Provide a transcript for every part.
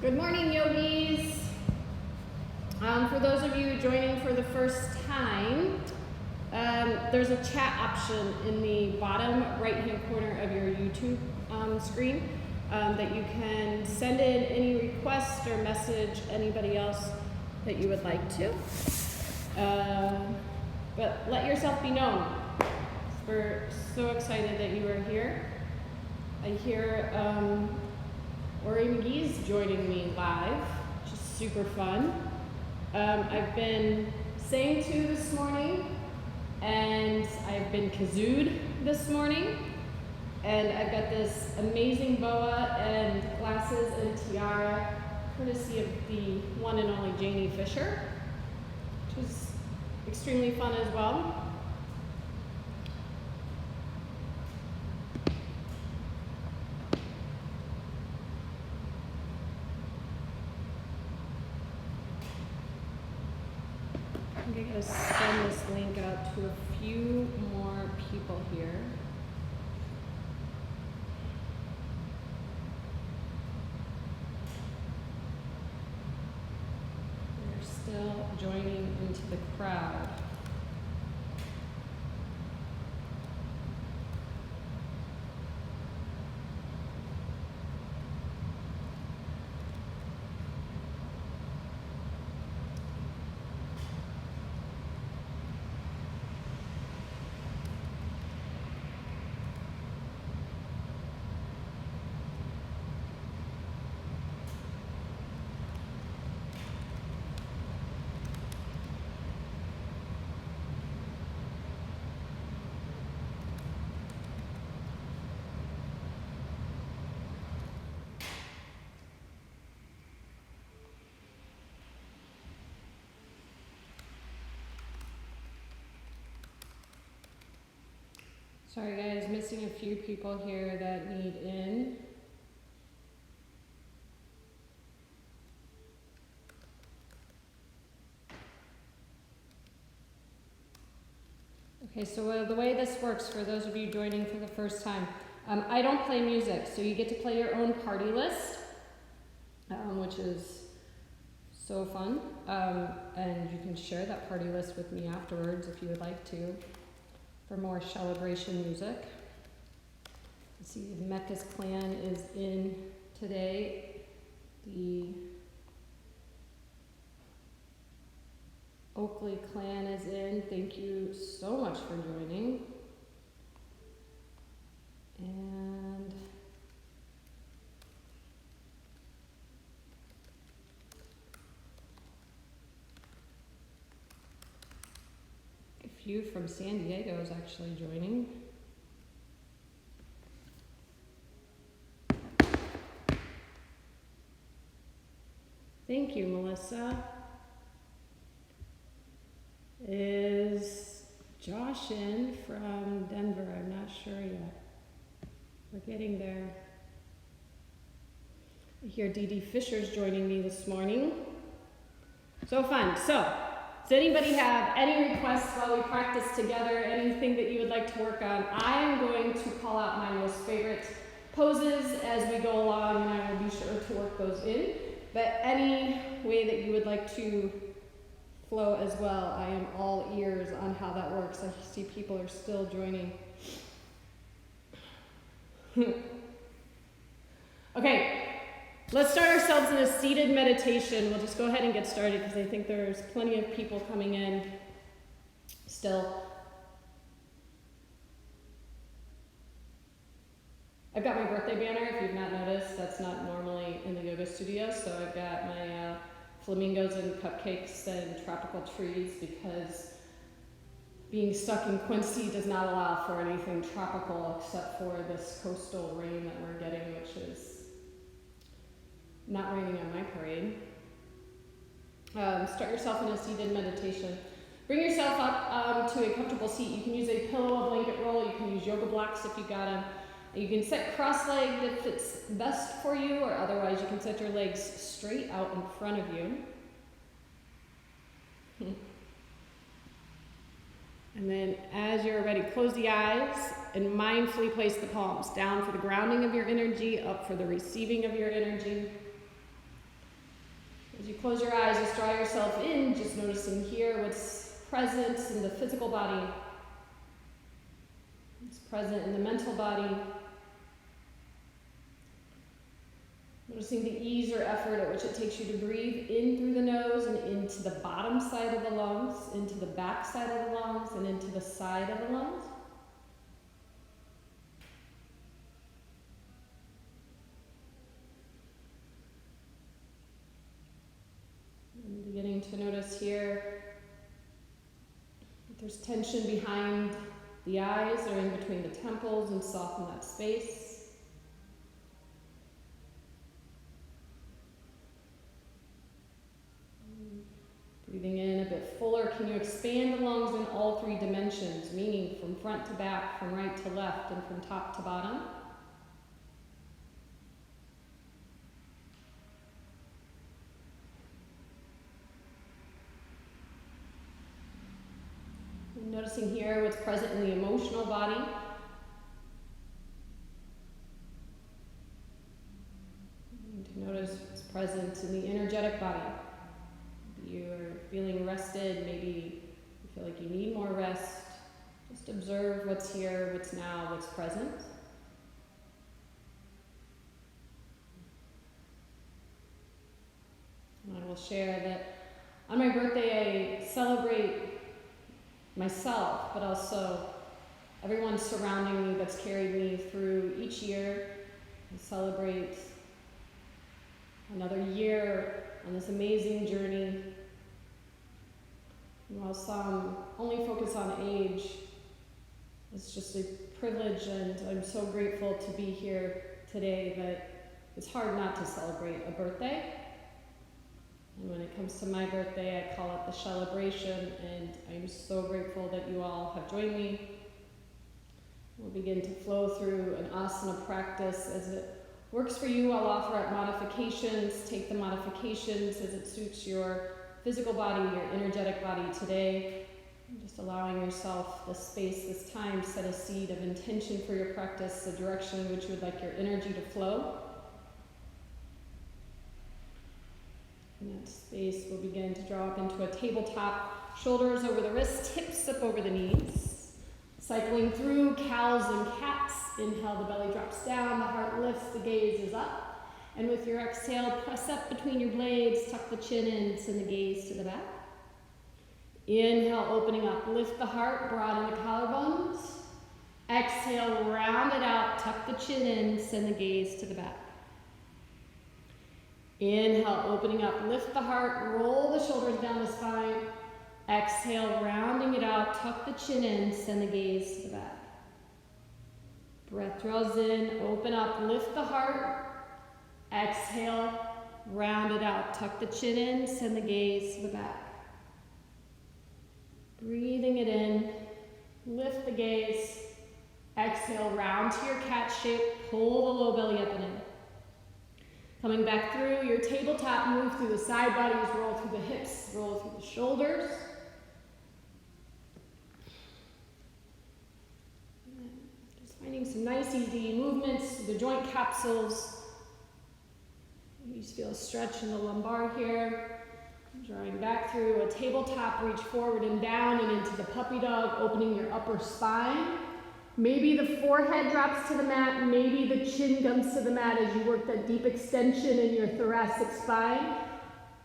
Good morning, yogis. For those of you joining for the first time, there's a chat option in the bottom right-hand corner of your YouTube screen that you can send in any request or message anybody else that you would like to. But let yourself be known. We're so excited that you are here. I hear Ori McGee's joining me live, which is super fun. I've been sang to this morning, and I've been kazooed this morning, and I've got this amazing boa and glasses and tiara, courtesy of the one and only Janie Fisher, which was extremely fun as well. I'm going to send this link out to a few more people here. They're still joining into the crowd. Sorry guys, missing a few people here that need in. Okay, so the way this works for those of you joining for the first time, I don't play music, so you get to play your own party list, which is so fun, and you can share that party list with me afterwards if you would like to. For more celebration music. Let's see, the Mecca's clan is in today. The Oakley clan is in. Thank you so much for joining. And you from San Diego is actually joining. Thank you, Melissa. Is Josh in from Denver? I'm not sure yet. We're getting there. I hear Dee Dee Fisher's joining me this morning. So fun. So, does anybody have any requests while we practice together, anything that you would like to work on? I am going to call out my most favorite poses as we go along, and I will be sure to work those in. But any way that you would like to flow as well, I am all ears on how that works. I see people are still joining. Okay. Let's start ourselves in a seated meditation. We'll just go ahead and get started because I think there's plenty of people coming in still. I've got my birthday banner, if you've not noticed. That's not normally in the yoga studio. So I've got my flamingos and cupcakes and tropical trees because being stuck in Quincy does not allow for anything tropical except for this coastal rain that we're getting, which is not raining on my parade. Start yourself in a seated meditation. Bring yourself up to a comfortable seat. You can use a pillow, a blanket roll. You can use yoga blocks if you got them. You can sit cross-legged if it's best for you, or otherwise you can set your legs straight out in front of you. And then as you're ready, close the eyes and mindfully place the palms down for the grounding of your energy, up for the receiving of your energy. As you close your eyes, just draw yourself in, just noticing here what's present in the physical body, what's present in the mental body. Noticing the ease or effort at which it takes you to breathe in through the nose and into the bottom side of the lungs, into the back side of the lungs, and into the side of the lungs. And beginning to notice here if there's tension behind the eyes or in between the temples, and soften that space. Breathing in a bit fuller, can you expand the lungs in all three dimensions, meaning from front to back, from right to left, and from top to bottom? And noticing here what's present in the emotional body. And to notice what's present in the energetic body. You're feeling rested, maybe you feel like you need more rest. Just observe what's here, what's now, what's present. And I will share that on my birthday I celebrate myself, but also everyone surrounding me that's carried me through each year. I celebrate another year on this amazing journey. And while some only focus on age, it's just a privilege, and I'm so grateful to be here today that it's hard not to celebrate a birthday. And when it comes to my birthday, I call it the CHELEBRATION, and I'm so grateful that you all have joined me. We'll begin to flow through an asana practice. As it works for you, I'll offer up modifications. Take the modifications as it suits your physical body, your energetic body today. Just allowing yourself the space, this time, set a seed of intention for your practice, the direction in which you would like your energy to flow. In that space, we'll begin to draw up into a tabletop, shoulders over the wrists, hips up over the knees. Cycling through cows and cats. Inhale, the belly drops down, the heart lifts, the gaze is up. And with your exhale, press up between your blades, tuck the chin in, send the gaze to the back. Inhale, opening up, lift the heart, broaden the collarbones. Exhale, round it out, tuck the chin in, send the gaze to the back. Inhale, opening up, lift the heart, roll the shoulders down the spine. Exhale, rounding it out, tuck the chin in, send the gaze to the back. Breath draws in, open up, lift the heart. Exhale, round it out, tuck the chin in, send the gaze to the back. Breathing it in, lift the gaze. Exhale, round to your cat shape, pull the low belly up and in. Coming back through your tabletop, move through the side bodies, roll through the hips, roll through the shoulders. Just finding some nice easy movements through the joint capsules. You just feel a stretch in the lumbar here. Drawing back through a tabletop, reach forward and down and into the puppy dog, opening your upper spine. Maybe the forehead drops to the mat, maybe the chin comes to the mat as you work that deep extension in your thoracic spine.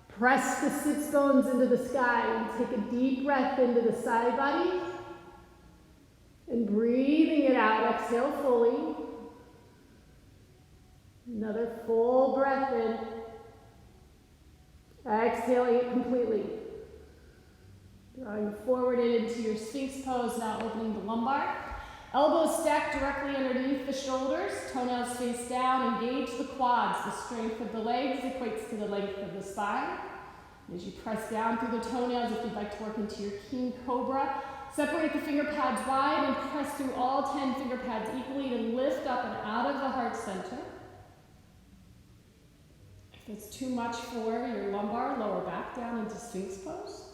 Press the sits bones into the sky and take a deep breath into the side body. And breathing it out, exhale fully. Another full breath in. Exhaling it completely. Drawing forward into your Sphinx pose, now opening the lumbar. Elbows stacked directly underneath the shoulders, toenails face down, engage the quads. The strength of the legs equates to the length of the spine. As you press down through the toenails, if you'd like to work into your King Cobra, separate the finger pads wide and press through all 10 finger pads equally to lift up and out of the heart center. If it's too much for your lumbar, lower back down into Sphinx pose.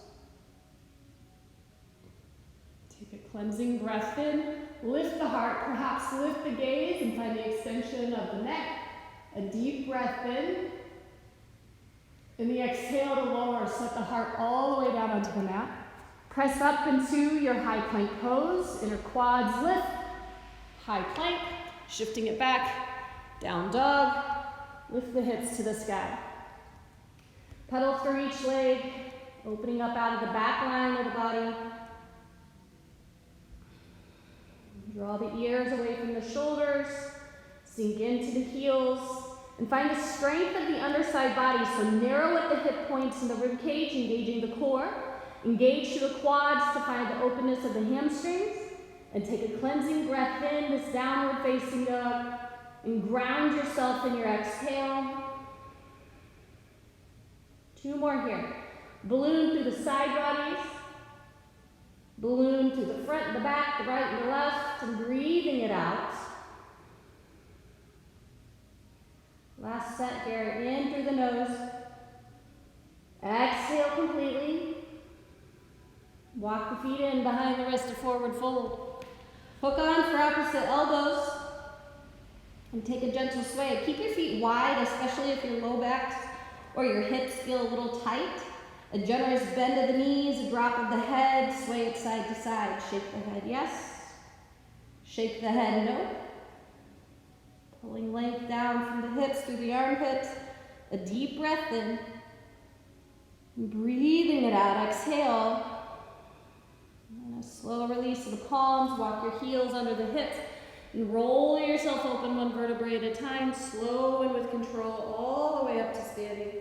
Take a cleansing breath in, lift the heart, perhaps lift the gaze and find the extension of the neck. A deep breath in. In the exhale to lower, set the heart all the way down onto the mat. Press up into your high plank pose. Inner quads lift. High plank, shifting it back. Down dog. Lift the hips to the sky. Pedal through each leg, opening up out of the back line of the body. Draw the ears away from the shoulders. Sink into the heels. And find the strength of the underside body, so narrow at the hip points and the rib cage, engaging the core. Engage through the quads to find the openness of the hamstrings. And take a cleansing breath in, this downward facing dog. And ground yourself in your exhale. 2 more here. Balloon through the side bodies. Balloon through the front, the back, the right, and the left. And breathing it out. Last set here, in through the nose. Exhale completely. Walk the feet in behind the wrist to forward fold. Hook on for opposite elbows. And take a gentle sway. Keep your feet wide, especially if your low backs or your hips feel a little tight. A generous bend of the knees, a drop of the head, sway it side to side. Shake the head, yes. Shake the head, no. Pulling length down from the hips through the armpits. A deep breath in. Breathing it out, exhale. And a slow release of the palms. Walk your heels under the hips. And roll yourself open 1 vertebrae at a time. Slow and with control all the way up to standing.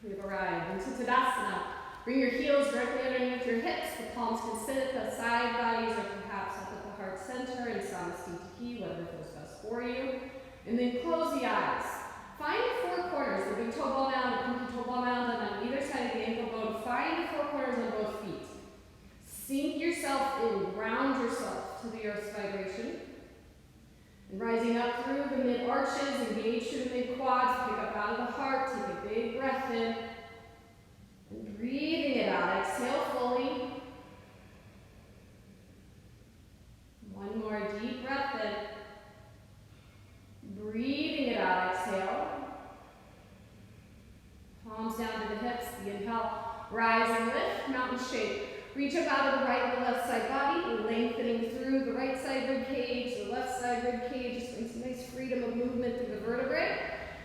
We've arrived into Tadasana. Bring your heels directly underneath your hips. The palms can sit at the side bodies or perhaps up at the heart center in Samasthiti, whatever feels best for you. And then close the eyes. Find the 4 corners, the big toe ball mound, the pinky toe ball mound, and on either side of the ankle bone. Find the 4 corners on both feet. Sink yourself in, ground yourself to the earth's vibration. And rising up through the mid-arches, engage through the mid-quads, pick up out of the heart, take a big breath in. And breathing it out, exhale fully. 1 more deep breath in. Breathing it out, exhale. Palms down to the hips, the inhale, rise and lift, mountain shape. Reach up out of the right and the left side body, lengthening through the right side rib cage, the left side rib cage. Just bring some nice freedom of movement through the vertebrae.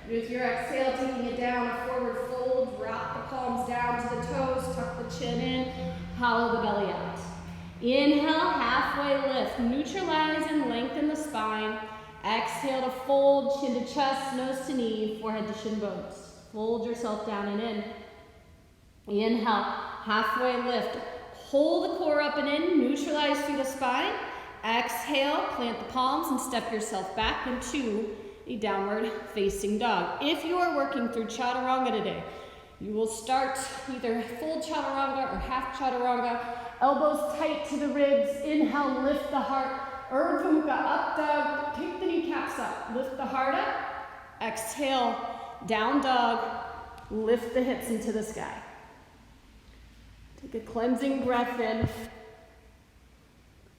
And with your exhale, taking it down, a forward fold, drop the palms down to the toes, tuck the chin in, hollow the belly out. Inhale, halfway lift, neutralize and lengthen the spine. Exhale to fold, chin to chest, nose to knee, forehead to shin bones. Fold yourself down and in. Inhale, halfway lift. Hold the core up and in, neutralize through the spine. Exhale, plant the palms and step yourself back into a downward facing dog. If you are working through chaturanga today, you will start either full chaturanga or half chaturanga. Elbows tight to the ribs. Inhale, lift the heart. Urdhva Mukha, up dog. Pick the kneecaps up. Lift the heart up. Exhale, down dog. Lift the hips into the sky. Take a cleansing breath in.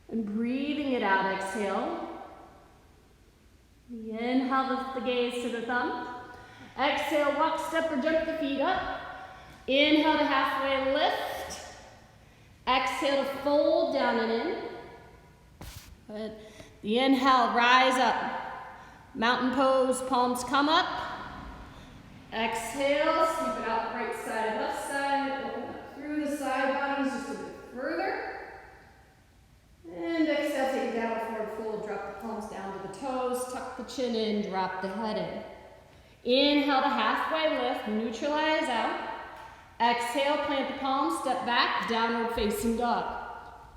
And breathing it out, exhale. Inhale, lift the gaze to the thumb. Exhale, walk, step, or jump the feet up. Inhale to halfway lift. Exhale to fold down and in. Good. The inhale, rise up. Mountain pose, palms come up. Exhale, sweep it out right side, left side. Open up through the side bodies just a bit further. And exhale, take it down, forward fold, drop the palms down to the toes, tuck the chin in, drop the head in. Inhale to halfway lift, neutralize out. Exhale, plant the palms, step back, downward facing dog.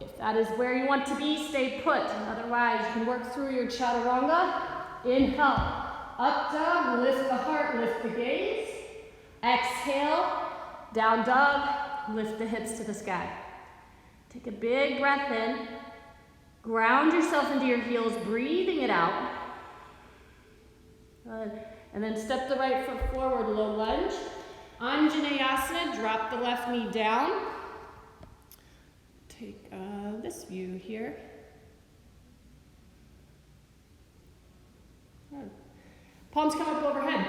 If that is where you want to be, stay put. Otherwise, you can work through your chaturanga. Inhale, up dog, lift the heart, lift the gaze. Exhale, down dog, lift the hips to the sky. Take a big breath in. Ground yourself into your heels, breathing it out. Good. And then step the right foot forward, low lunge. Anjaneyasana, drop the left knee down. Take this view here. Good. Palms come up overhead.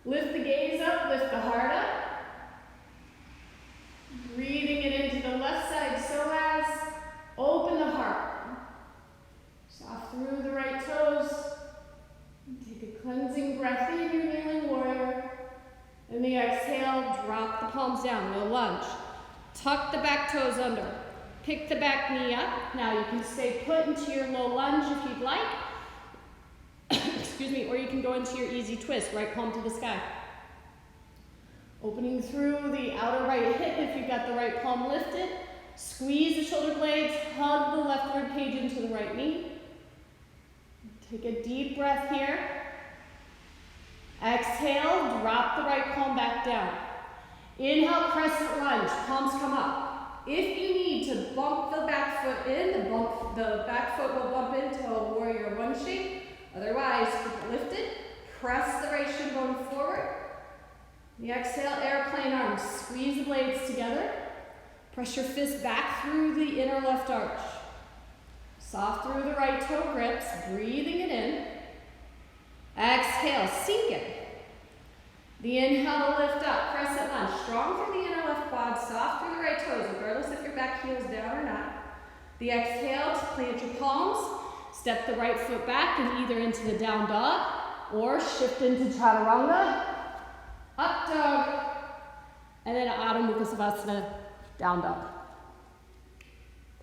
Lift the gaze up, lift the heart up. Breathing it into the left side, so as open the heart. Soft through the right toes. Take a cleansing breath in, your kneeling warrior. And the exhale, drop the palms down, low lunge. Tuck the back toes under. Pick the back knee up. Now you can stay put into your low lunge if you'd like. Excuse me, or you can go into your easy twist, right palm to the sky. Opening through the outer right hip if you've got the right palm lifted. Squeeze the shoulder blades, hug the left rib cage into the right knee. Take a deep breath here. Exhale, drop the right palm back down. Inhale, crescent lunge, palms come up. If you need to bump the back foot in, the back foot will bump into a warrior one shape. Otherwise, keep it lifted. Press the right shin bone forward. The exhale, airplane arms. Squeeze the blades together. Press your fist back through the inner left arch. Soft through the right toe grips, breathing it in. Exhale, sink it. The inhale to lift up, crescent lunge. Strong through the inner left quad, soft through the right toes, regardless if your back heel is down or not. The exhale to plant your palms. Step the right foot back and either into the down dog or shift into chaturanga. Up dog, and then Adho Mukha Savasana, down dog.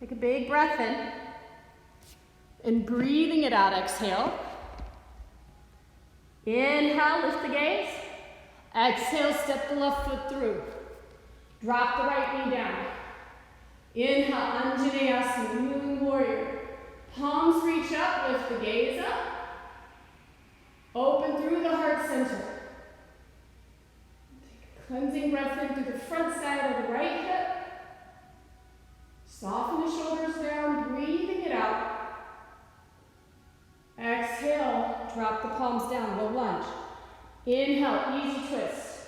Take a big breath in, and breathing it out, exhale. Inhale, lift the gaze. Exhale, step the left foot through. Drop the right knee down. Inhale, Anjaneyasana, kneeling warrior. Palms reach up, lift the gaze up. Open through the heart center. Cleansing breath in through the front side of the right hip. Soften the shoulders down, breathing it out. Exhale, drop the palms down, low lunge. Inhale, easy twist.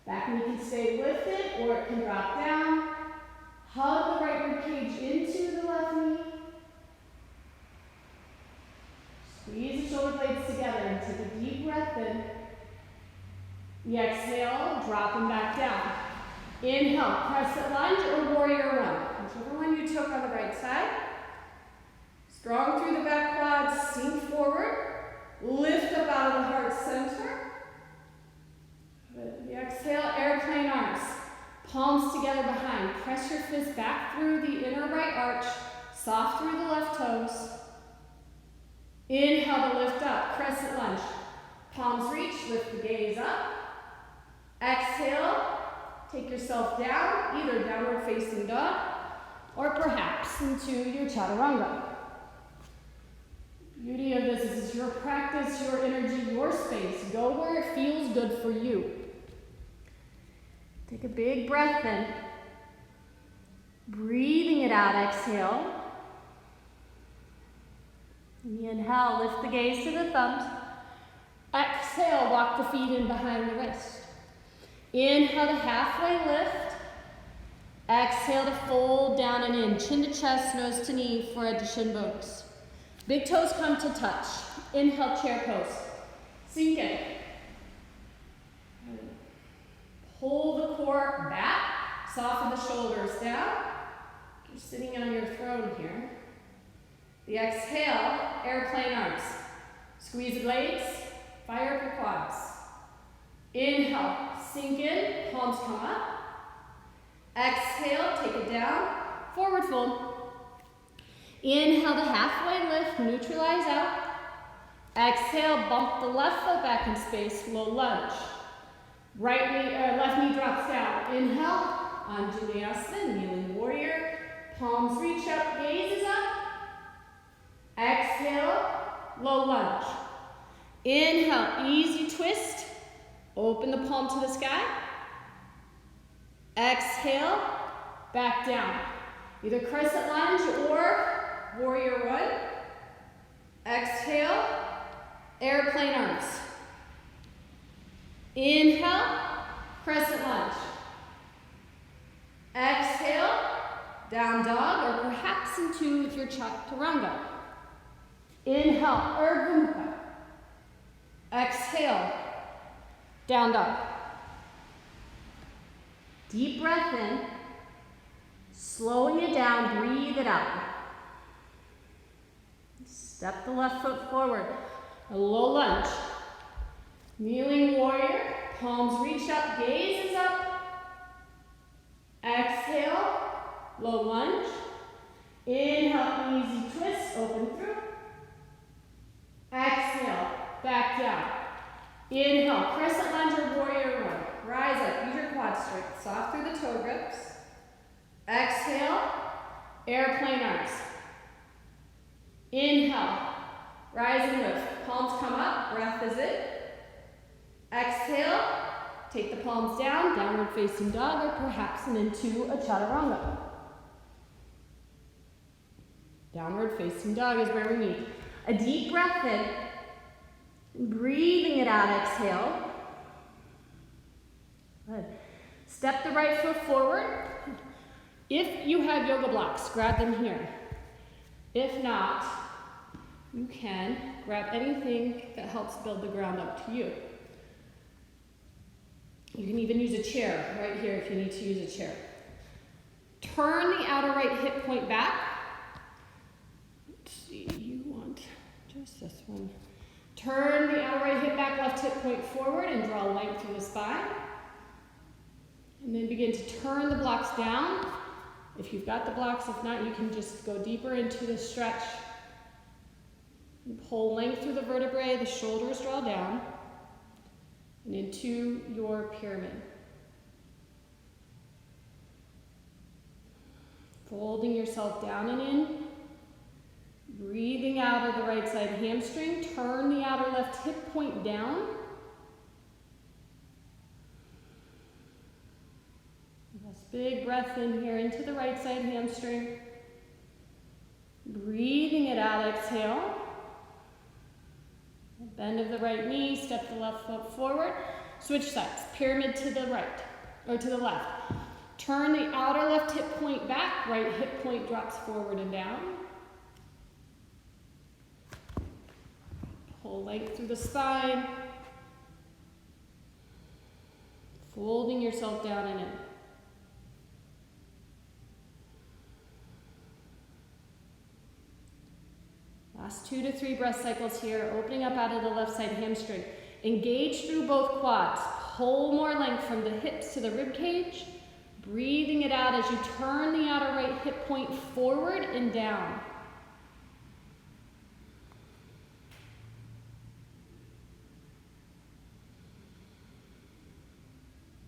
Back knee can stay lifted or it can drop down. Hug the right rib cage into the left knee. Squeeze the shoulder blades together and take a deep breath in. The exhale, drop them back down. Inhale, crescent lunge or warrior one. Whichever one you took on the right side. Strong through the back quads, sink forward. Lift up out of the heart center. The exhale, airplane arms. Palms together behind. Press your fist back through the inner right arch. Soft through the left toes. Inhale to lift up, crescent lunge. Palms reach, lift the gaze up. Exhale, take yourself down, either downward facing dog or perhaps into your chaturanga. Beauty of this is your practice, your energy, your space. Go where it feels good for you. Take a big breath in. Breathing it out, exhale. Inhale, lift the gaze to the thumbs. Exhale, walk the feet in behind the wrist. Inhale to halfway lift. Exhale to fold down and in. Chin to chest, nose to knee, forehead to shin bones. Big toes come to touch. Inhale, chair pose. Sink in. Pull the core back. Soften the shoulders down. You're sitting on your throne here. The exhale, airplane arms. Squeeze the blades. Fire up your quads. Inhale, sink in, palms come up. Exhale, take it down, forward fold. Inhale to halfway lift, neutralize out. Exhale, bump the left foot back in space, low lunge. Left knee drops down. Inhale, Anjaneyasana, kneeling warrior. Palms reach up, gaze is up. Exhale, low lunge. Inhale, easy twist. Open the palm to the sky. Exhale, back down. Either crescent lunge or warrior one. Exhale, airplane arms. Inhale, crescent lunge. Exhale, down dog or perhaps into your chaturanga. Inhale, Urdhva Mukha. Exhale, down dog. Deep breath in. Slowing it down, breathe it out. Step the left foot forward. A low lunge. Kneeling warrior. Palms reach up, gaze is up. Exhale, low lunge. Inhale, easy twist, open through. Exhale, back down. Inhale, crescent lunge or warrior one. Rise up, use your quad strength. Soft through the toe grips. Exhale, airplane arms. Inhale, rise and lift. Palms come up, breath is it. Exhale, take the palms down, downward facing dog, or perhaps into a chaturanga. Downward facing dog is where we meet. A deep breath in, breathing it out, exhale. Good. Step the right foot forward. If you have yoga blocks, grab them here. If not, you can grab anything that helps build the ground up to you. You can even use a chair right here if you need to use a chair. Turn the outer right hip point back. Let's see, you want just this one. Turn the outer right hip back, left hip point forward and draw length through the spine. And then begin to turn the blocks down. If you've got the blocks, if not, you can just go deeper into the stretch. And pull length through the vertebrae, the shoulders draw down. And into your pyramid. Folding yourself down and in. Breathing out of the right side hamstring. Turn the outer left hip point down. Nice big breath in here into the right side hamstring. Breathing it out, exhale. Bend of the right knee, step the left foot forward. Switch sides, pyramid to the right, or to the left. Turn the outer left hip point back, right hip point drops forward and down. Pull length through the spine. Folding yourself down and in. Last 2 to 3 breath cycles here, opening up out of the left side hamstring. Engage through both quads. Pull more length from the hips to the rib cage. Breathing it out as you turn the outer right hip point forward and down.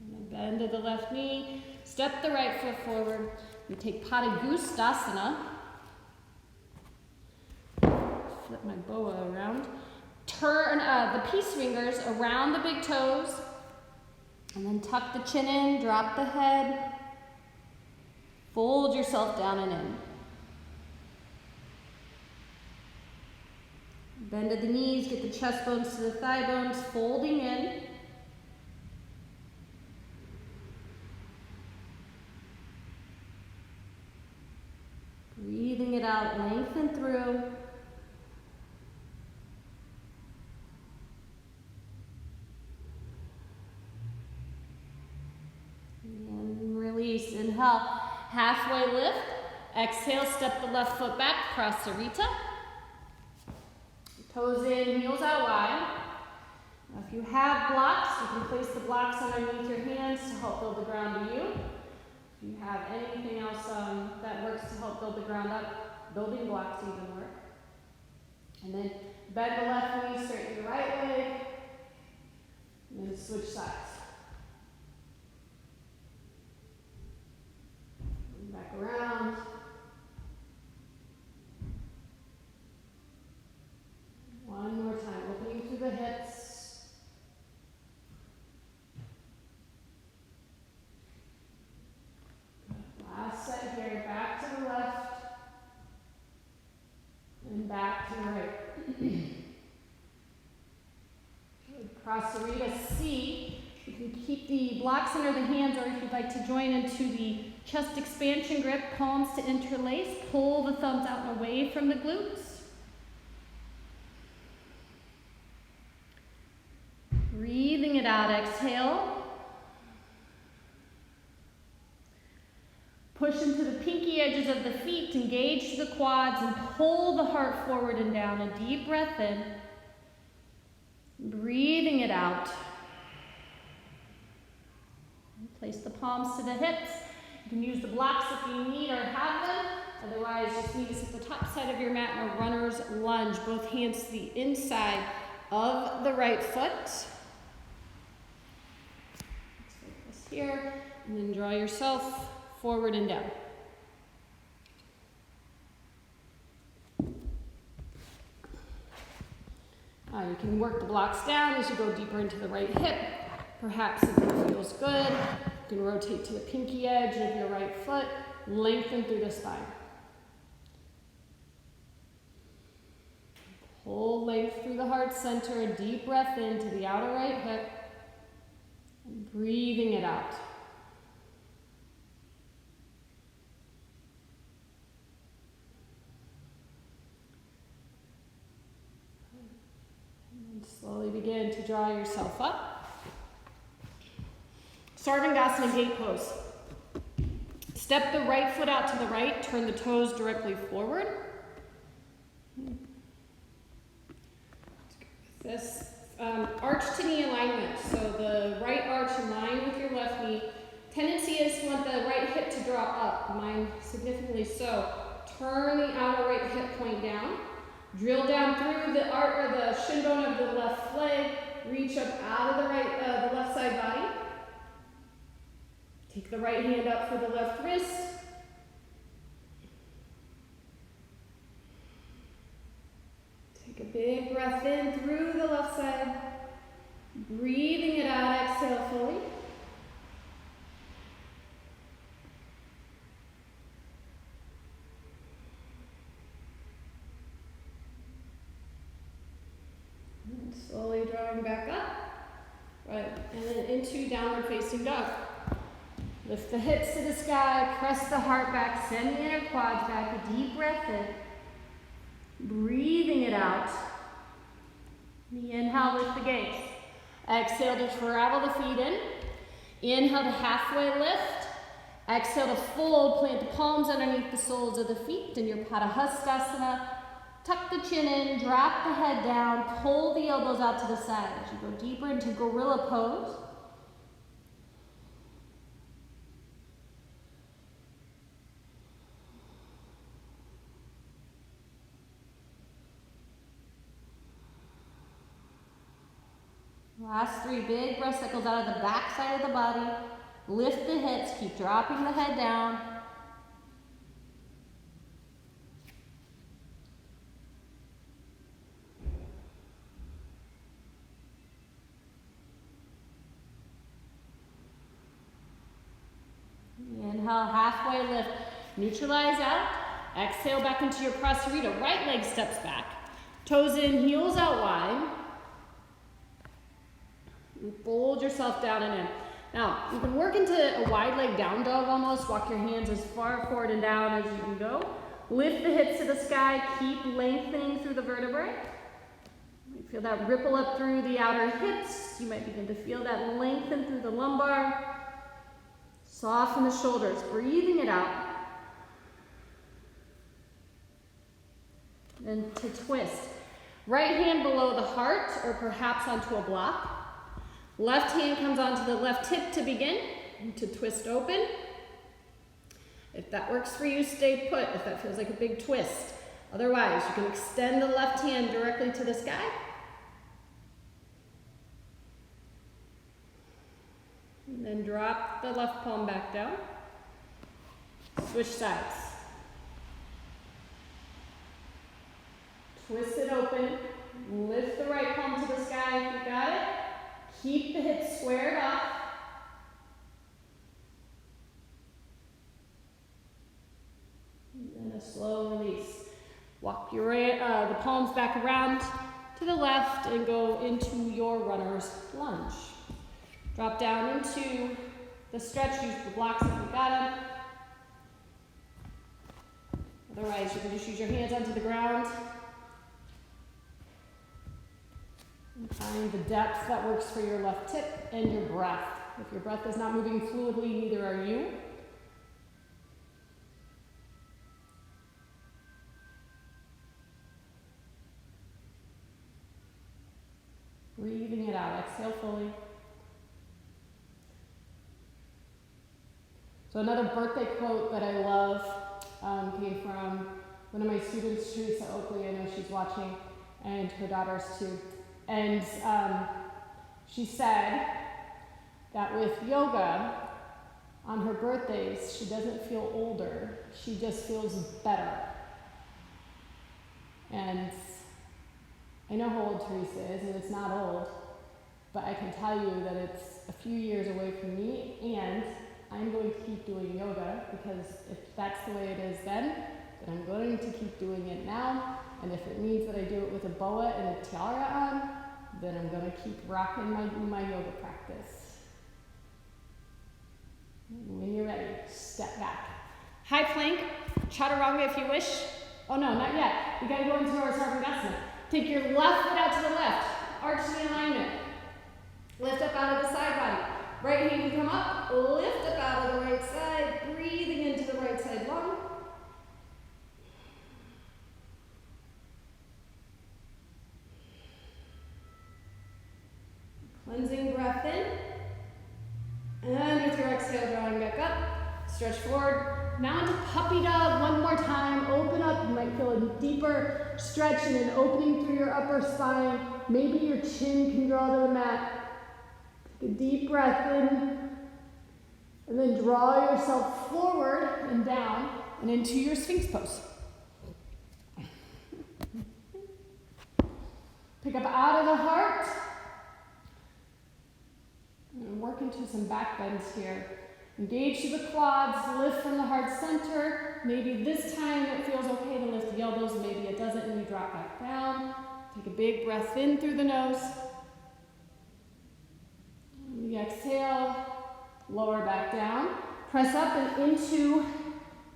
And a bend of the left knee. Step the right foot forward. You take Padangusthasana. Flip my boa around. Turn the peace fingers around the big toes. And then tuck the chin in, drop the head. Fold yourself down and in. Bend at the knees, get the chest bones to the thigh bones, folding in. Breathing it out, lengthen through. Release, inhale, halfway lift. Exhale, step the left foot back, cross Sarita. Toes in, heels out wide. Now, if you have blocks, you can place the blocks underneath your hands to help build the ground to you. If you have anything else that works to help build the ground up, building blocks even work. And then bend the left knee, straighten the right leg. And then switch sides. Back around. One more time, opening through the hips. Last set here, back to the left. And back to the right. Cross Sarita C. You can keep the blocks under the hands, or if you'd like to join into the chest expansion grip, palms to interlace, pull the thumbs out and away from the glutes. Breathing it out, exhale. edges of the feet, engage the quads, and pull the heart forward and down. A deep breath in, breathing it out. Place the palms to the hips. You can use the blocks if you need or have them. Otherwise, just meet us at the top side of your mat in a runner's lunge. Both hands to the inside of the right foot. Let's take this here, and then draw yourself forward and down. You can work the blocks down as you go deeper into the right hip. Perhaps if it feels good, you can rotate to the pinky edge of your right foot, lengthen through the spine. Pull length through the heart center, a deep breath into the outer right hip, and breathing it out. And slowly begin to draw yourself up. Sarvangasana gate pose. Step the right foot out to the right, turn the toes directly forward. This arch to knee alignment, so the right arch in line with your left knee. Tendency is you want the right hip to draw up, mine significantly so. Turn the outer right hip point down. Drill down through the arc or the shin bone of the left leg. Reach up out of the the left side body. Take the right hand up for the left wrist. Take a big breath in through the left side. Breathing it out, exhale fully. And slowly drawing back up. Right, and then into downward facing dog. Lift the hips to the sky, press the heart back, send the inner quads back, a deep breath in. Breathing it out. The inhale, lift the gaze. Exhale to travel the feet in. Inhale to halfway lift. Exhale to fold, plant the palms underneath the soles of the feet in your Padahastasana. Tuck the chin in, drop the head down, pull the elbows out to the side as you go deeper into gorilla pose. Last 3 big breath cycles out of the back side of the body. Lift the hips, keep dropping the head down. Inhale, halfway lift, neutralize out. Exhale back into your Prasarita. Right leg steps back. Toes in, heels out wide. And fold yourself down and in. Now, you can work into a wide leg down dog almost. Walk your hands as far forward and down as you can go. Lift the hips to the sky. Keep lengthening through the vertebrae. You might feel that ripple up through the outer hips. You might begin to feel that lengthen through the lumbar. Soften the shoulders, breathing it out. And to twist. Right hand below the heart or perhaps onto a block. Left hand comes onto the left hip to begin, to twist open. If that works for you, stay put, if that feels like a big twist. Otherwise, you can extend the left hand directly to the sky. And then drop the left palm back down. Switch sides. Twist it open. Lift the right palm to the sky if you got it. Keep the hips squared up. And then a slow release. Walk your the palms back around to the left and go into your runner's lunge. Drop down into the stretch. Use the blocks if you got them. Otherwise, you can just use your hands onto the ground. And find the depth that works for your left hip and your breath. If your breath is not moving fluidly, neither are you. Breathing it out. Exhale fully. So another birthday quote that I love came from one of my students, Teresa Oakley. I know she's watching, and her daughters too. And she said that with yoga, on her birthdays, she doesn't feel older. She just feels better. And I know how old Teresa is, and it's not old, but I can tell you that it's a few years away from me, and I'm going to keep doing yoga, because if that's the way it is then I'm going to keep doing it now, and if it means that I do it with a boa and a tiara on, then I'm going to keep rocking my yoga practice. When you're ready, step back. High plank, chaturanga if you wish. Oh no, not yet. You gotta go into our sarvangasana. Take your left foot out to the left, arch the alignment. Lift up out of the side body. Right hand can come up, lift up out of the right side, breathing into the right side lung. Cleansing breath in. And with your exhale, drawing back up, stretch forward. Now into puppy dog one more time. Open up. You might feel a deeper stretch and an opening through your upper spine. Maybe your chin can draw to the mat. Take a deep breath in. And then draw yourself forward and down and into your Sphinx pose. Pick up out of the heart. And work into some back bends here. Engage through the quads, lift from the heart center. Maybe this time it feels okay to lift the elbows, maybe it doesn't, and you drop back down. Take a big breath in through the nose. And the exhale, lower back down. Press up and into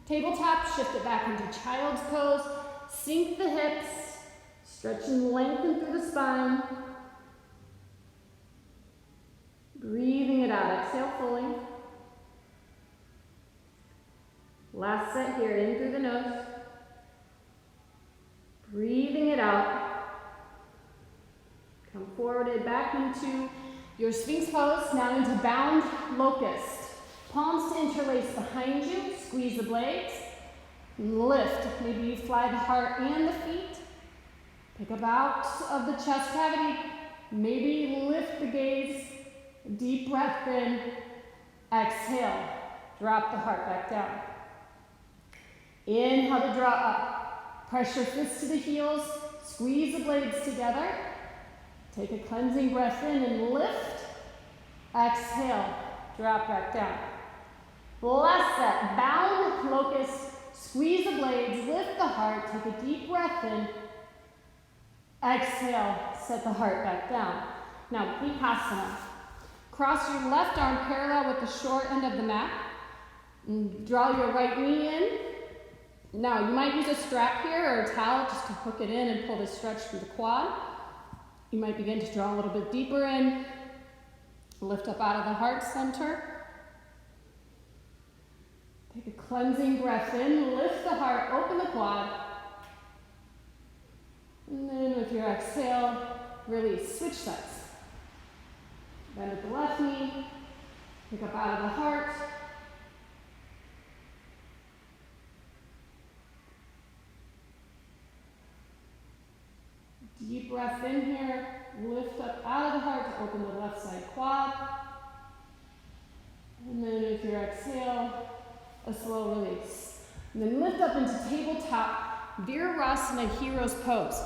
tabletop, shift it back into child's pose. Sink the hips, stretch and lengthen through the spine. Breathing it out, exhale fully. Last set here, in through the nose. Breathing it out. Come forward and back into your Sphinx pose. Now into bound locust. Palms to interlace behind you. Squeeze the blades. Lift. Maybe you fly the heart and the feet. Pick up out of the chest cavity. Maybe lift the gaze. Deep breath in. Exhale. Drop the heart back down. Inhale to draw up. Press your fists to the heels. Squeeze the blades together. Take a cleansing breath in and lift. Exhale. Drop back down. Last set. Bound locust. Squeeze the blades. Lift the heart. Take a deep breath in. Exhale. Set the heart back down. Now, Vipassana. Cross your left arm parallel with the short end of the mat. And draw your right knee in. Now, you might use a strap here or a towel just to hook it in and pull the stretch through the quad. You might begin to draw a little bit deeper in. Lift up out of the heart center. Take a cleansing breath in. Lift the heart, open the quad. And then with your exhale, release. Switch sides. Bend at the left knee. Pick up out of the heart. Deep breath in here. Lift up out of the heart to open the left side quad. And then with your exhale, a slow release. And then lift up into tabletop Virasana Hero's Pose.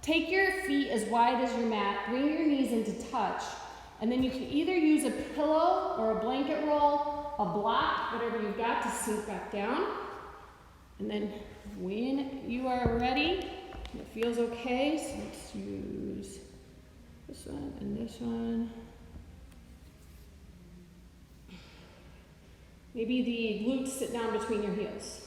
Take your feet as wide as your mat. Bring your knees into touch. And then you can either use a pillow or a blanket roll, a block, whatever you've got to sink back down. And then when you are ready, it feels okay, so let's use this one and this one. Maybe the glutes sit down between your heels.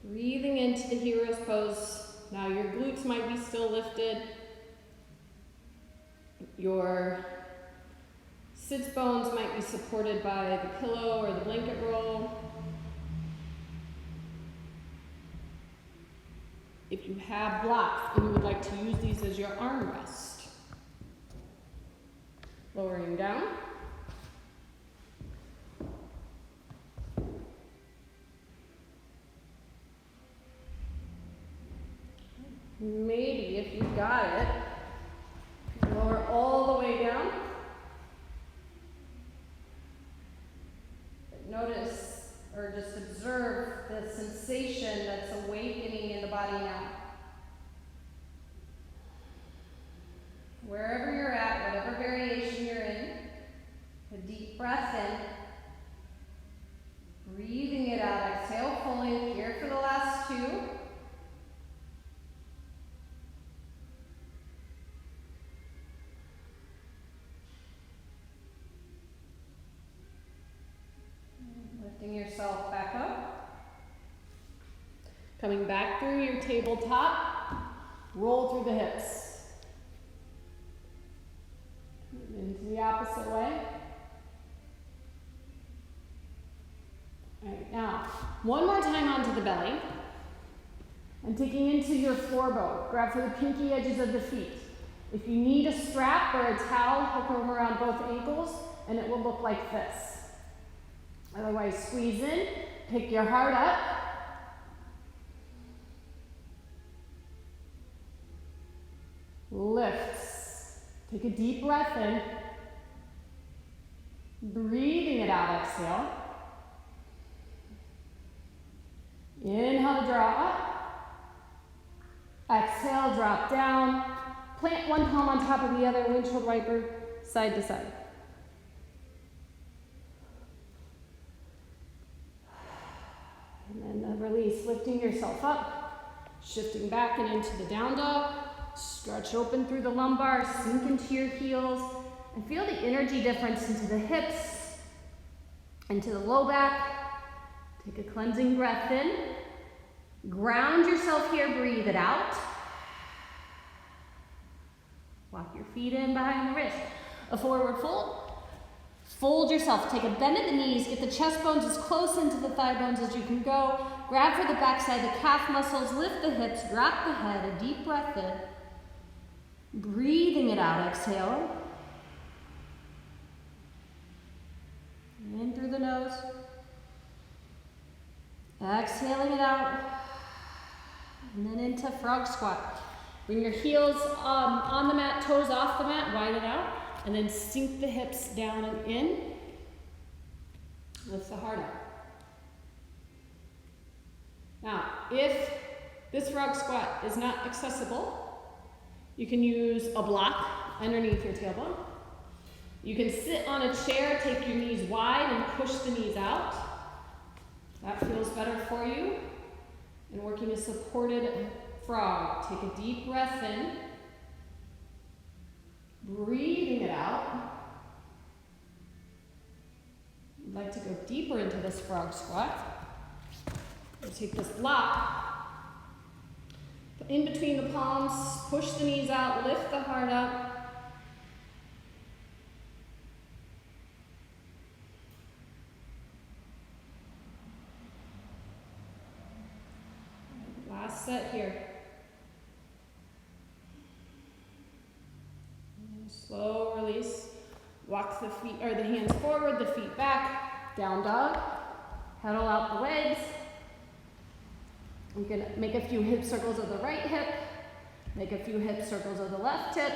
Breathing into the hero's pose. Now your glutes might be still lifted. Your sits bones might be supported by the pillow or the blanket roll. if you have blocks and you would like to use these as your armrest. Lowering down. Maybe if you've got it, lower all the way down. Notice or just observe the sensation that's awakening in the body now. Wherever you're at, whatever variation you're in, a deep breath in, breathing it out, exhale fully, here for the last two. Lifting yourself back up. Coming back through your tabletop, roll through the hips. Into the opposite way. All right, now, one more time onto the belly. And taking into your forearm. Grab for the pinky edges of the feet. If you need a strap or a towel, hook them around both ankles, and it will look like this. Otherwise, squeeze in, pick your heart up. Lifts. Take a deep breath in. Breathing it out, exhale. Inhale to draw up. Exhale, drop down. Plant one palm on top of the other, windshield wiper, side to side. And then release, lifting yourself up, shifting back and into the down dog. Stretch open through the lumbar, sink into your heels, and feel the energy difference into the hips, into the low back. Take a cleansing breath in. Ground yourself here, breathe it out. Walk your feet in behind the wrist. A forward fold. Fold yourself, take a bend at the knees, get the chest bones as close into the thigh bones as you can go. Grab for the backside, the calf muscles, lift the hips, drop the head, a deep breath in. Breathing it out, exhale. In through the nose. Exhaling it out. And then into frog squat. Bring your heels on the mat, toes off the mat, widen out. And then sink the hips down and in. Lift the heart up. Now, if this frog squat is not accessible, you can use a block underneath your tailbone. You can sit on a chair, take your knees wide and push the knees out. That feels better for you. And working a supported frog. Take a deep breath in. Breathing it out. I'd like to go deeper into this frog squat. We'll take this block. In between the palms, push the knees out, lift the heart up. Last set here. Slow release. Walk the feet or the hands forward, the feet back. Down dog. Pedal out the legs. You can make a few hip circles of the right hip, make a few hip circles of the left hip.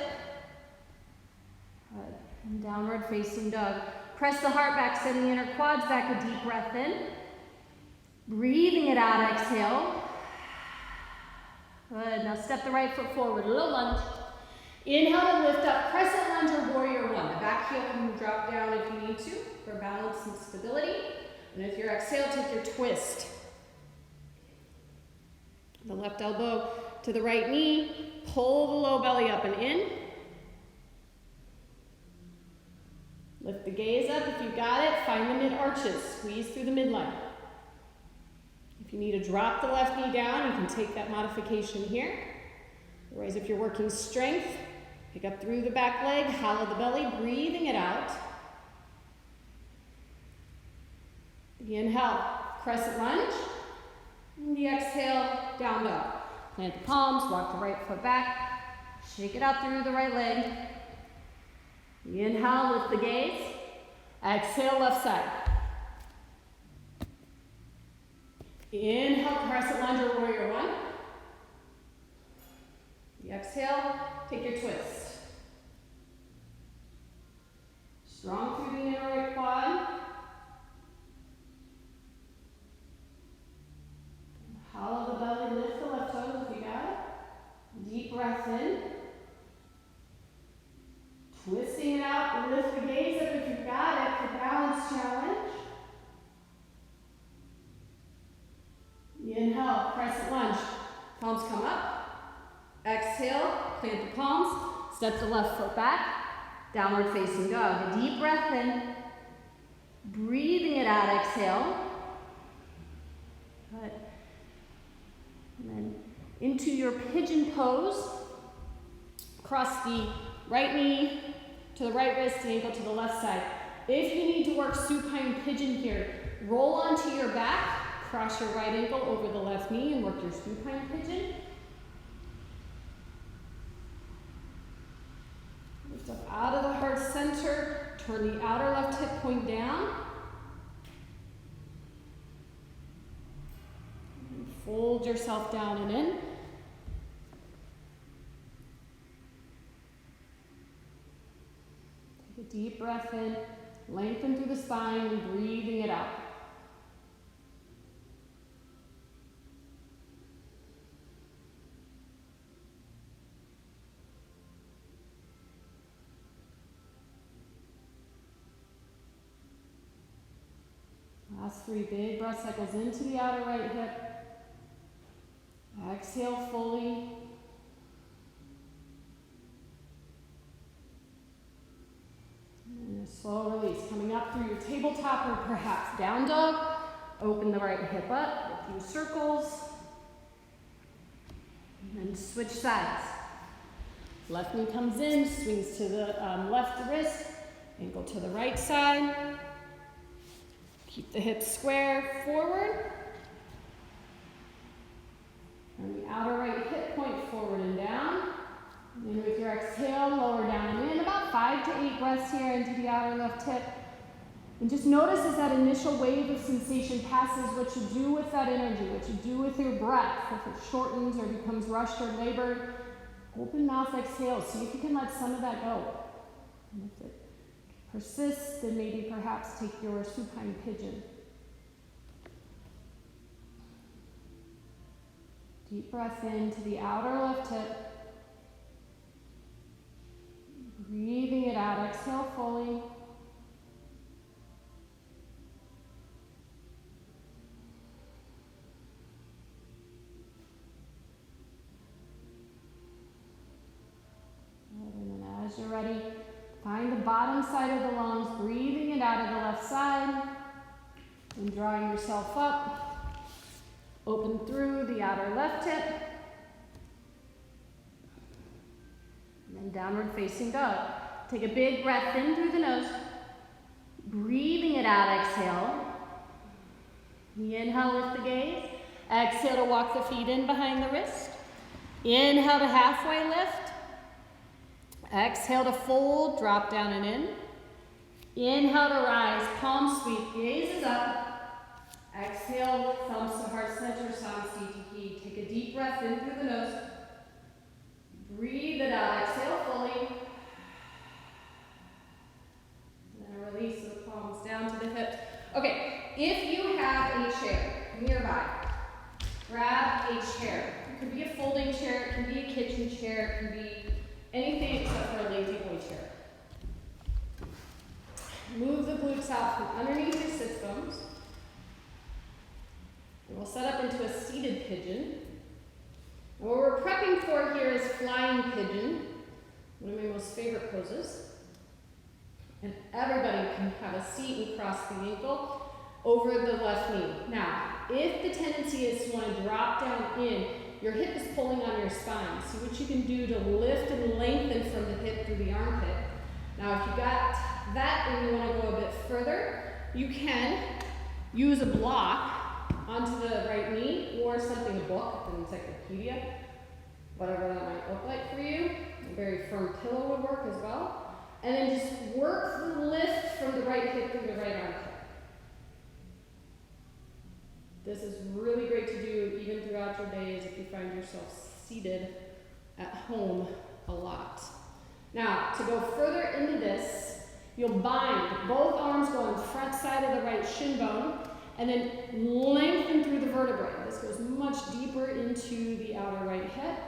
And downward facing dog. Press the heart back, send the inner quads back, a deep breath in. Breathing it out, exhale. Good, now step the right foot forward, a little lunge. Inhale to lift up, crescent lunge or warrior one. The back heel can drop down if you need to for balance and stability. And with your exhale, take your twist. The left elbow to the right knee, pull the low belly up and in. Lift the gaze up if you got it, find the mid arches, squeeze through the midline. If you need to drop the left knee down, you can take that modification here. Otherwise, if you're working strength, pick up through the back leg, hollow the belly, breathing it out. The inhale, crescent lunge. And the exhale, down dog. Plant the palms, walk the right foot back, shake it out through the right leg. Inhale, lift the gaze. Exhale, left side. Inhale, crescent lunge or warrior one. Exhale, take your twist. Strong through the inner right quad. Hollow the belly, lift the left toes if you got it. Deep breath in. Twisting it out, lift the gaze up if you've got it for balance challenge. Inhale, crescent lunge. Palms come up. Exhale, plant the palms. Step the left foot back. Downward facing dog. A deep breath in. Breathing it out, exhale. Good. And then into your pigeon pose. Cross the right knee to the right wrist, the ankle to the left side. If you need to work supine pigeon here, roll onto your back, cross your right ankle over the left knee and work your supine pigeon. Lift up out of the heart center, turn the outer left hip point down. And fold yourself down and in. Take a deep breath in, lengthen through the spine and breathing it out. Last 3 big breath cycles into the outer right hip. Exhale fully. And a slow release. Coming up through your tabletop or perhaps down dog. Open the right hip up. A few circles. And then switch sides. Left knee comes in, swings to the left wrist. Ankle to the right side. Keep the hips square forward. Turn the outer right hip point forward and down. And then with your exhale, lower down and in. About 5 to 8 breaths here into the outer left hip. And just notice as that initial wave of sensation passes, what you do with that energy, what you do with your breath. If it shortens or becomes rushed or labored, open mouth exhale. See if you can let some of that go. And if it persists, then maybe perhaps take your supine pigeon. Deep breath into the outer left hip. Breathing it out, exhale fully. And then as you're ready, find the bottom side of the lungs, breathing it out of the left side, and drawing yourself up. Open through the outer left hip. And then downward facing dog. Take a big breath in through the nose. Breathing it out, exhale. Inhale, lift the gaze. Exhale to walk the feet in behind the wrist. Inhale to halfway lift. Exhale to fold, drop down and in. Inhale to rise, palms sweep, gaze is up. Exhale, thumbs to heart center, Samastiti. Take a deep breath in through the nose. Breathe it out, exhale fully. And then a release of the palms down to the hips. Okay, if you have a chair nearby, grab a chair. It could be a folding chair, it can be a kitchen chair, it can be anything except for a lazy boy chair. Move the glutes out from underneath your sits bones. And we'll set up into a seated pigeon. And what we're prepping for here is flying pigeon, one of my most favorite poses. And everybody can have a seat and cross the ankle over the left knee. Now, if the tendency is to want to drop down in, your hip is pulling on your spine. See what you can do to lift and lengthen from the hip through the armpit. Now, if you got that and you want to go a bit further, you can use a block onto the right knee or something, a book, an encyclopedia, whatever that might look like for you. A very firm pillow would work as well. And then just work the lift from the right hip through the right armpit. This is really great to do even throughout your days if you find yourself seated at home a lot. Now, to go further into this, you'll bind both arms going front side of the right shin bone and then lengthen through the vertebrae. This goes much deeper into the outer right hip.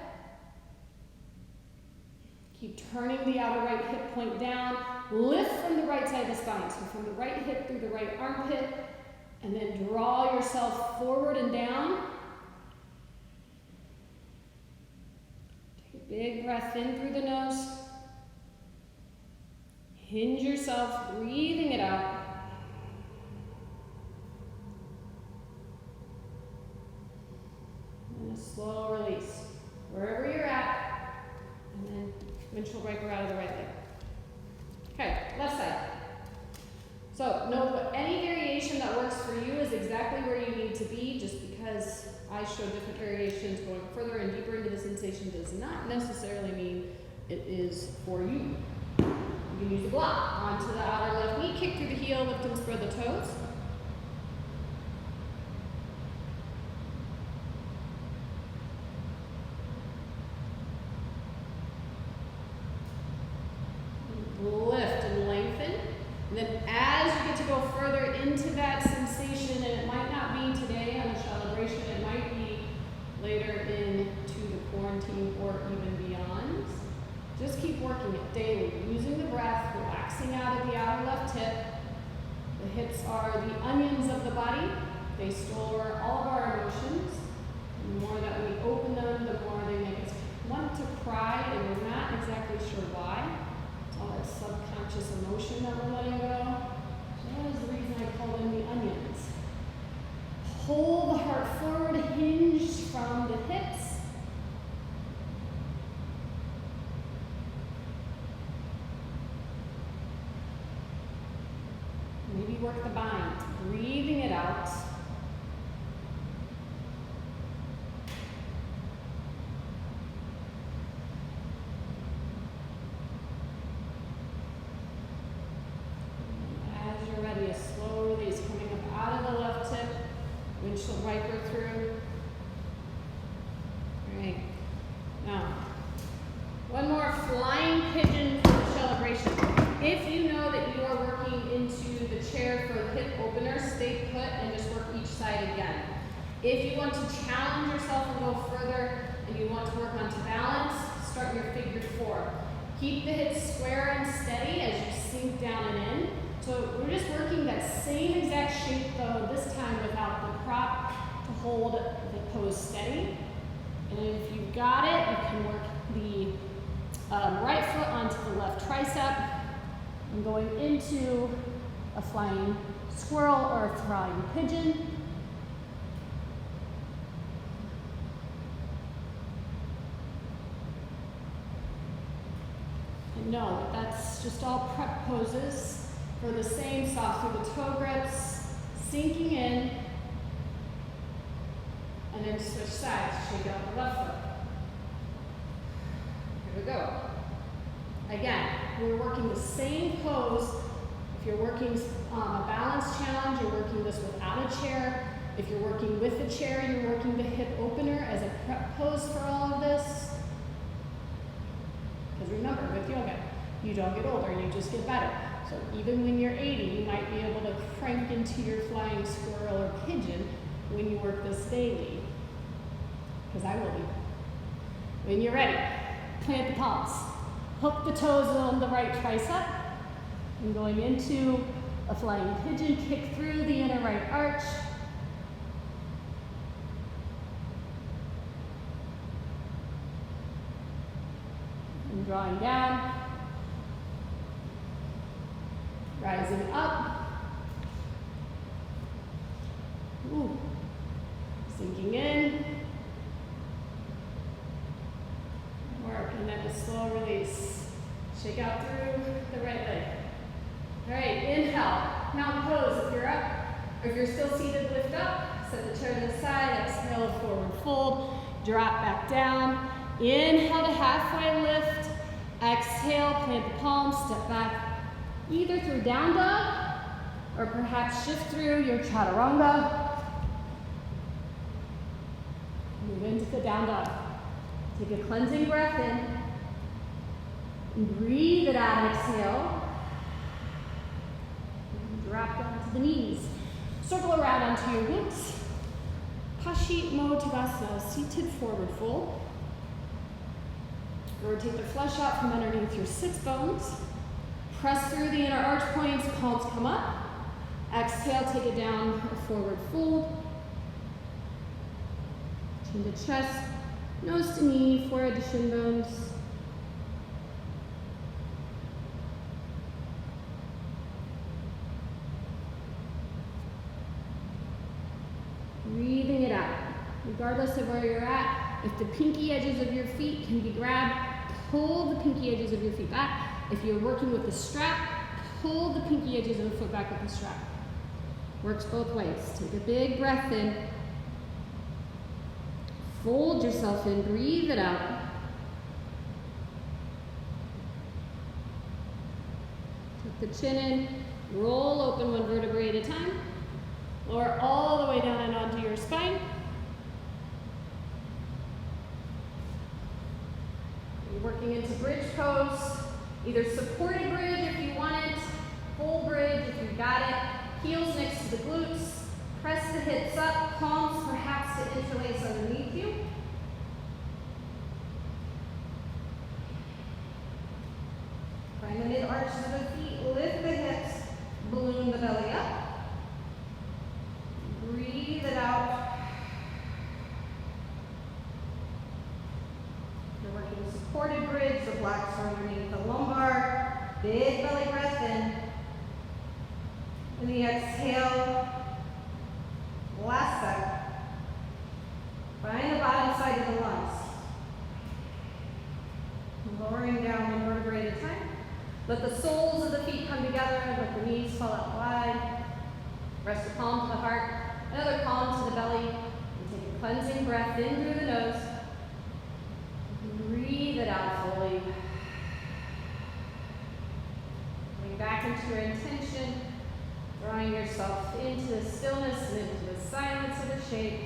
Keep turning the outer right hip point down. Lift from the right side of the spine. So from the right hip through the right armpit. And then draw yourself forward and down. Take a big breath in through the nose. Hinge yourself, breathing it out. And a slow release. Wherever you're at. And then windshield wiper out of the right leg. Okay, left side. So know any variation that works for you is exactly where you need to be. Just because I show different variations going further and deeper into the sensation does not necessarily mean it is for you. You can use the block onto the outer left knee, kick through the heel, lift and spread the toes. Lift and lengthen. And then as you get to go further into that sensation, and it might not be today on the celebration, it might be later into the quarantine or even beyond. Just keep working it daily, using the breath, relaxing out of the outer left hip. The hips are the onions of the body. They store all of our emotions. The more that we open them, the more they make us want to cry, and we're not exactly sure why. All that subconscious emotion that we're letting go. That is the reason I call them the onions. Hold the heart forward, hinge from the hips. Maybe work the bind, breathing it out. Windshield wiper through. All right. Now, one more flying pigeon for the celebration. If you know that you are working into the chair for the hip opener, stay put and just work each side again. If you want to challenge yourself and go further and you want to work onto balance, start your figure four. Keep the hips square and steady as you sink down and in. So we're just working that same exact shape though, this time without the prop to hold the pose steady. And if you've got it, you can work the right foot onto the left tricep and going into a flying squirrel or a flying pigeon. And know that that's just all prep poses. For the same, soft through the toe grips, sinking in, and then switch sides, shake out the left foot. Here we go. Again, we're working the same pose. If you're working a balance challenge, you're working this without a chair. If you're working with a chair, you're working the hip opener as a prep pose for all of this. Because remember, with yoga, you don't get older, you just get better. So even when you're 80, you might be able to crank into your flying squirrel or pigeon when you work this daily. Because I will be. When you're ready, plant the palms. Hook the toes on the right tricep. And going into a flying pigeon, kick through the inner right arch. And drawing down. Rising up. Ooh. Sinking in. Work, and then a slow release. Shake out through the right leg. All right, inhale. Mountain pose if you're up. Or if you're still seated, lift up. Set the chair to the side. Exhale, forward fold, drop back down. Inhale to halfway lift. Exhale, plant the palms, step back, either through down dog or perhaps shift through your chaturanga. Move into the down dog. Take a cleansing breath in. And breathe it out, exhale. And drop down to the knees. Circle around onto your hips. Paschimottanasana, seated forward fold. Rotate the flesh out from underneath your sits bones. Press through the inner arch points, palms come up. Exhale, take it down, a forward fold. Chin to chest, nose to knee, forehead to shin bones. Breathing it out. Regardless of where you're at, if the pinky edges of your feet can be grabbed, pull the pinky edges of your feet back. If you're working with the strap, pull the pinky edges of the foot back with the strap. Works both ways. Take a big breath in. Fold yourself in, breathe it out. Take the chin in, roll open one vertebrae at a time. Lower all the way down and onto your spine. You're working into bridge pose, either supported bridge if you want it, full bridge if you got it, heels next to the glutes, press the hips up, palms perhaps to interlace underneath you. Find the mid arches of the feet, lift the hips, balloon the belly up. Breathe it out. You're working supported bridge, the blacks are underneath the lumbar. Big belly breath in. And the exhale, last side. Find the bottom side of the lungs. Lowering down one vertebrae at a time. Let the soles of the feet come together, let the knees fall out wide. Rest the palm to the heart, another palm to the belly. And take a cleansing breath in through the nose. Breathe it out fully. Coming back into your intention, drawing yourself into the stillness and into the silence of the shape.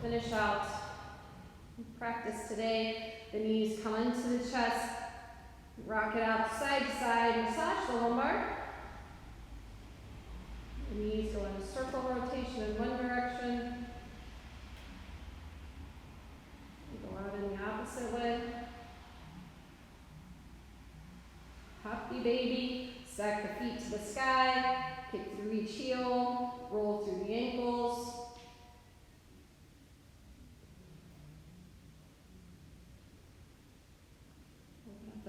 Finish out practice today. The knees come into the chest, rock it out side to side, massage the lumbar. The knees go in a circle rotation in one direction. Go out in the opposite way. Happy baby. Stack the feet to the sky. Kick through each heel. Roll through the ankles.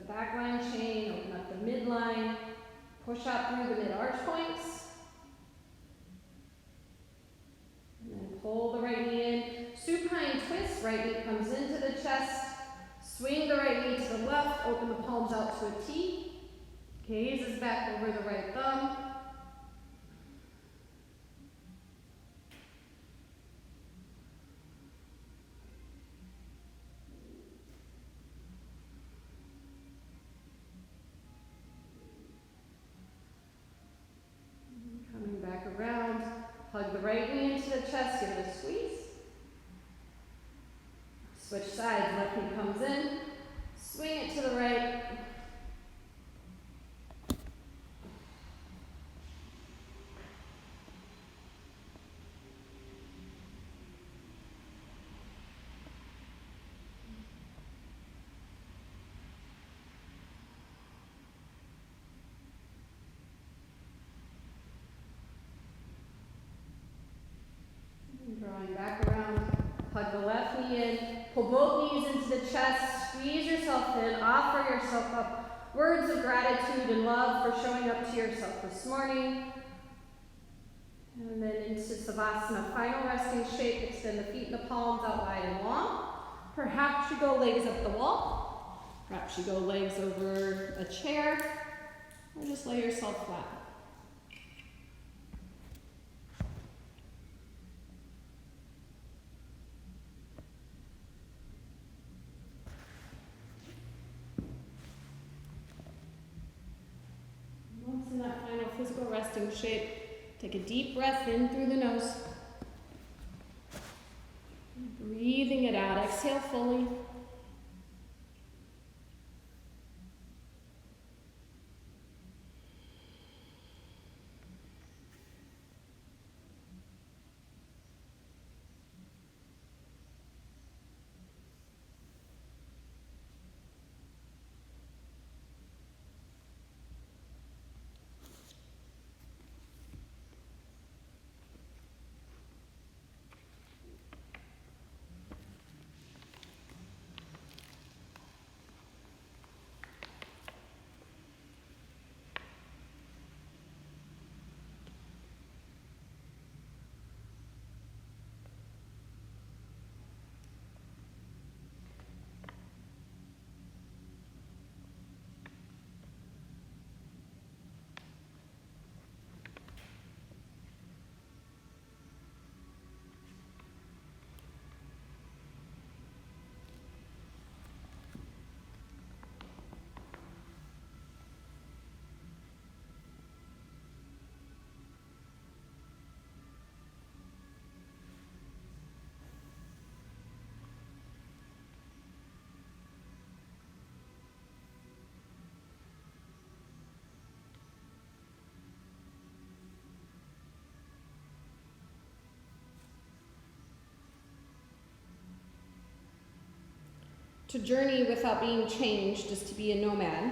Back line chain, open up the midline, push up through the mid-arch points, and then pull the right knee in. Supine twist, right knee comes into the chest, swing the right knee to the left, open the palms out to a T, gaze is back over the right thumb. Around, hug the right knee into the chest, give it a squeeze. Switch sides, left knee comes in, swing it to the right. Drawing back around, hug the left knee in, pull both knees into the chest, squeeze yourself in, offer yourself up words of gratitude and love for showing up to yourself this morning. And then into Savasana, final resting shape, extend the feet and the palms out wide and long. you go legs up the wall. Perhaps you go legs over a chair, or just lay yourself flat. Once in that final physical resting shape, take a deep breath in through the nose. Breathing it out, exhale fully. To journey without being changed is to be a nomad.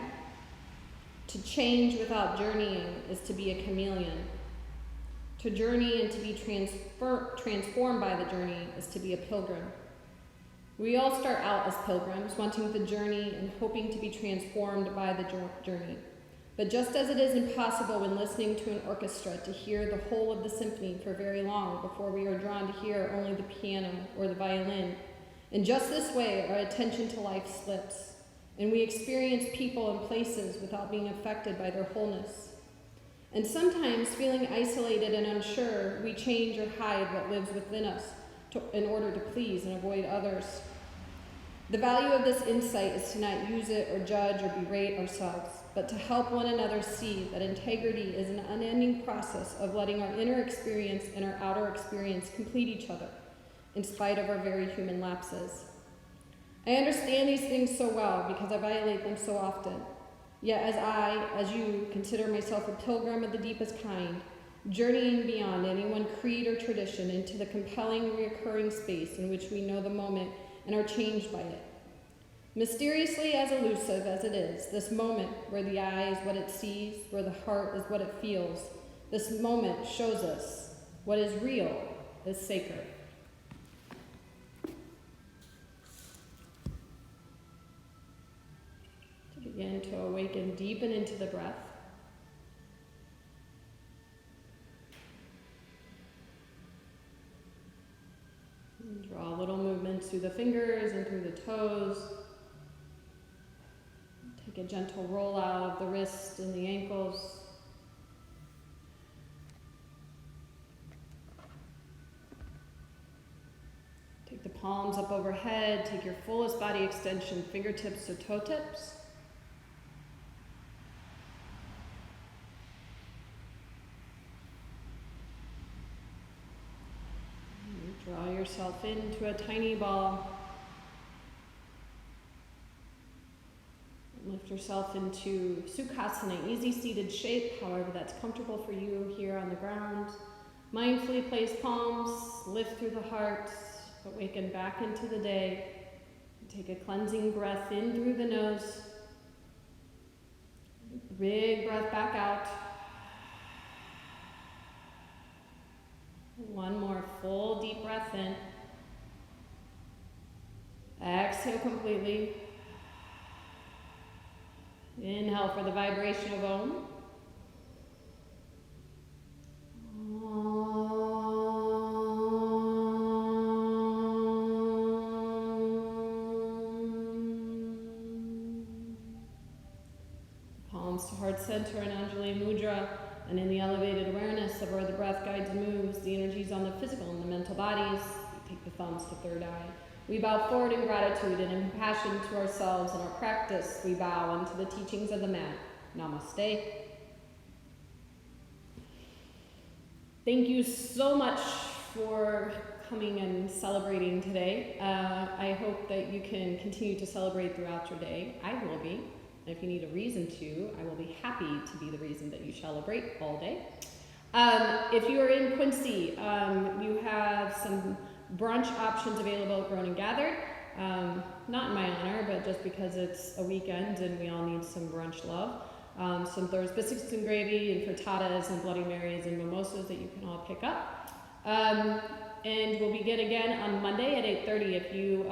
To change without journeying is to be a chameleon. To journey and to be transformed by the journey is to be a pilgrim. We all start out as pilgrims, wanting the journey and hoping to be transformed by the journey. But just as it is impossible when listening to an orchestra to hear the whole of the symphony for very long before we are drawn to hear only the piano or the violin, in just this way our attention to life slips, and we experience people and places without being affected by their wholeness. And sometimes, feeling isolated and unsure, we change or hide what lives within us in order to please and avoid others. The value of this insight is to not use it or judge or berate ourselves, but to help one another see that integrity is an unending process of letting our inner experience and our outer experience complete each other, in spite of our very human lapses. I understand these things so well because I violate them so often. Yet as you, consider myself a pilgrim of the deepest kind, journeying beyond any one creed or tradition into the compelling, reoccurring space in which we know the moment and are changed by it. Mysteriously as elusive as it is, this moment where the eye is what it sees, where the heart is what it feels, this moment shows us what is real is sacred. To begin to awaken, deepen into the breath. And draw little movements through the fingers and through the toes. Take a gentle roll out of the wrist and the ankles. Take the palms up overhead. Take your fullest body extension, fingertips to toe tips. And draw yourself into a tiny ball. Lift yourself into Sukhasana, easy seated shape, however that's comfortable for you here on the ground. Mindfully place palms, lift through the heart, awaken back into the day. Take a cleansing breath in through the nose. Big breath back out. One more full deep breath in. Exhale completely. Inhale for the vibration of Om. center in Anjali Mudra, and in the elevated awareness of where the breath guides and moves, the energies on the physical and the mental bodies. We take the thumbs to third eye. We bow forward in gratitude and in compassion to ourselves and our practice. We bow unto the teachings of the mat. Namaste. Thank you so much for coming and celebrating today. I hope that you can continue to celebrate throughout your day. I will be. And if you need a reason to, I will be happy to be the reason that you celebrate all day. If you are in Quincy, you have some brunch options available at Grown and Gathered. Not in my honor, but just because it's a weekend and we all need some brunch love. Some Thursday biscuits and gravy and frittatas and Bloody Marys and mimosas that you can all pick up. And we'll begin again on Monday at 8:30. If you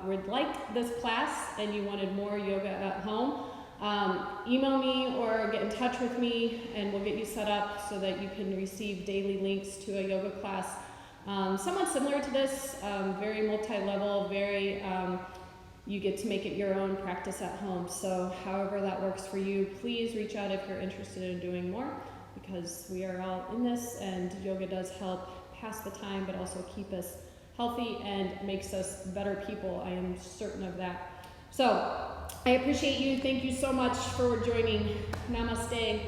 would like this class and you wanted more yoga at home, email me or get in touch with me and we'll get you set up so that you can receive daily links to a yoga class somewhat similar to this, very multi-level, very you get to make it your own practice at home. So however that works for you, please reach out if you're interested in doing more, because we are all in this and yoga does help pass the time but also keep us healthy and makes us better people. I am certain of that. So I appreciate you. Thank you so much for joining. Namaste.